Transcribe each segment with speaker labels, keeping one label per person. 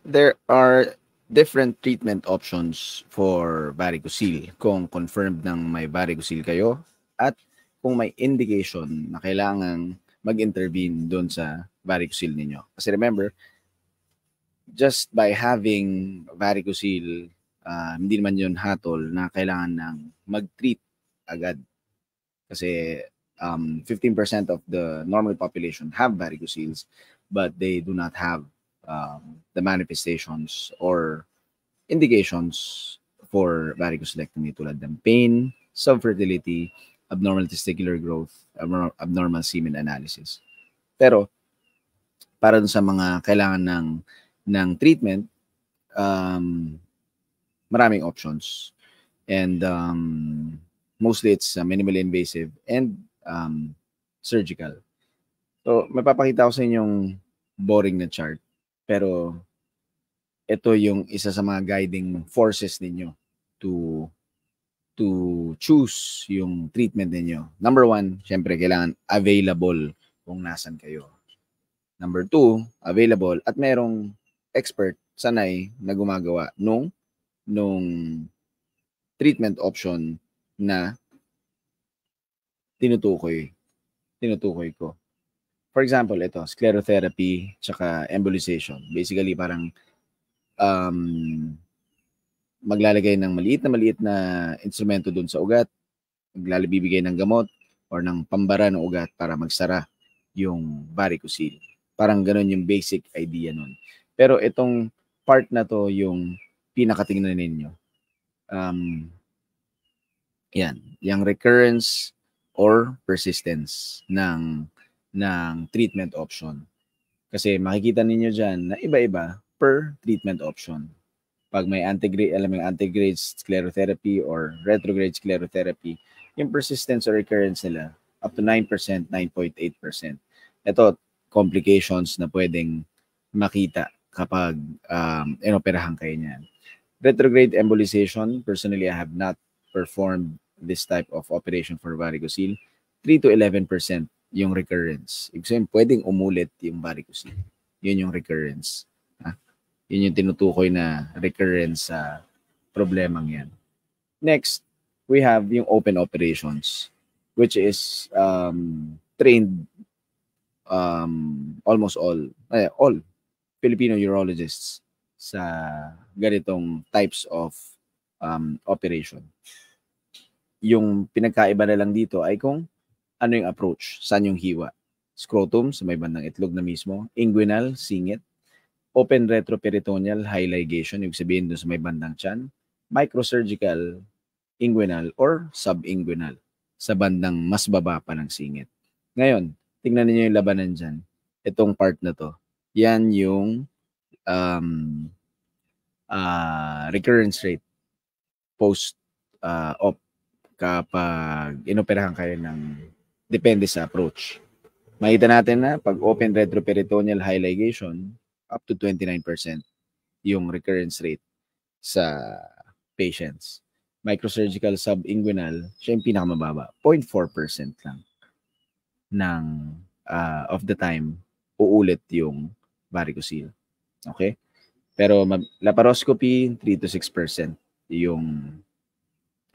Speaker 1: There are different treatment options for varicocele kung confirmed ng may varicocele kayo at kung may indication na kailangan mag-intervene doon sa varicocele ninyo. Kasi remember, just by having varicocele, hindi naman yun hatol na kailangan ng mag-treat agad. Kasi 15% of the normal population have varicoceles, but they do not have the manifestations or indications for varicocelectomy tulad ng pain, subfertility, abnormal testicular growth, abnormal semen analysis. Pero para dun sa mga kailangan ng treatment, maraming options. And mostly it's minimally invasive and surgical. So, mapapakita ko sa inyong boring na chart. Pero ito yung isa sa mga guiding forces ninyo to choose yung treatment ninyo. Number one, syempre kailangan available kung nasan kayo. Number two, available at merong expert sanay na gumagawa nung treatment option na tinutukoy ko. For example, ito, sclerotherapy tsaka embolization. Basically, parang maglalagay ng maliit na instrumento dun sa ugat, bibigay ng gamot or ng pambara ng ugat para magsara yung varicocele. Parang ganun yung basic idea nun. Pero itong part na to yung pinakatingnan ninyo. Yan, yung recurrence or persistence ng treatment option. Kasi makikita ninyo dyan na iba-iba per treatment option. Pag may antegrade sclerotherapy or retrograde sclerotherapy, yung persistence or recurrence nila up to 9%, 9.8%. Ito, complications na pwedeng makita kapag inoperahan kayo niyan. Retrograde embolization, personally, I have not performed this type of operation for varicocele. 3 to 11% yung recurrence. Ibig sabihin, pwedeng umulit yung varicocele. Yun yung recurrence. Yun yung tinutukoy na recurrence sa problemang yan. Next, we have yung open operations, which is trained almost all Filipino urologists sa ganitong types of operation. Yung pinagkaiba na lang dito ay kung ano yung approach, saan yung hiwa. Scrotum, sa may bandang itlog na mismo. Inguinal, singit. Open retroperitoneal, high ligation, ibig sabihin doon sa may bandang tiyan. Microsurgical, inguinal, or subinguinal, sa bandang mas baba pa ng singit. Ngayon, tingnan niyo yung labanan dyan. Itong part na to. Yan yung recurrence rate post-op kapag inoperahan kayo ng depende sa approach. Makita natin na pag open retroperitoneal high ligation, up to 29% yung recurrence rate sa patients. Microsurgical subinguinal, siya yung pinakamababa. 0.4% lang ng of the time uulit yung varicocele. Okay? Pero laparoscopy, 3 to 6% yung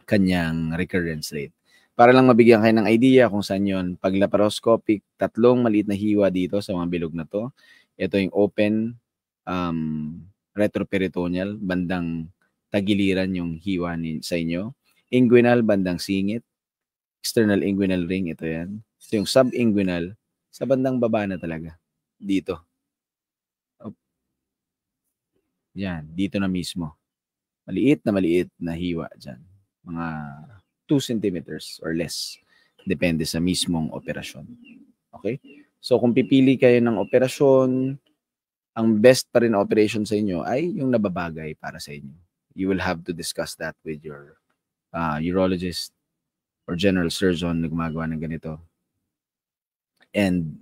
Speaker 1: kanyang recurrence rate. Para lang mabigyan kayo ng idea kung saan yun, pag laparoscopic, 3 maliit na hiwa dito sa mga bilog na to. Ito yung open retroperitoneal, bandang tagiliran yung hiwa sa inyo. Inguinal, bandang singit. External inguinal ring, ito yan. Ito yung subinguinal, sa bandang baba na talaga. Dito. Yan, dito na mismo. Maliit na hiwa dyan. Mga 2 centimeters or less. Depende sa mismong operasyon. Okay? So, kung pipili kayo ng operasyon, ang best pa rin operation sa inyo ay yung nababagay para sa inyo. You will have to discuss that with your urologist or general surgeon na gumagawa ng ganito. And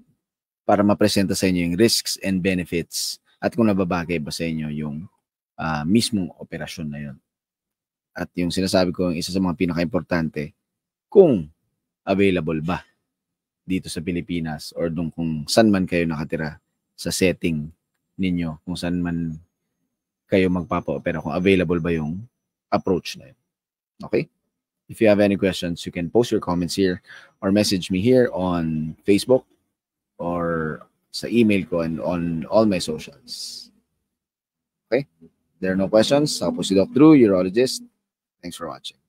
Speaker 1: para mapresenta sa inyo yung risks and benefits at kung nababagay ba sa inyo yung mismong operasyon na yun. At yung sinasabi ko, yung isa sa mga pinaka-importante, kung available ba dito sa Pilipinas or kung saan man kayo nakatira sa setting ninyo, kung saan man kayo magpapa-opera, kung available ba yung approach na yun. Okay? If you have any questions, you can post your comments here or message me here on Facebook or sa email ko and on all my socials. Okay? There are no questions. Ako po si Doc Drew, urologist. Thanks for watching.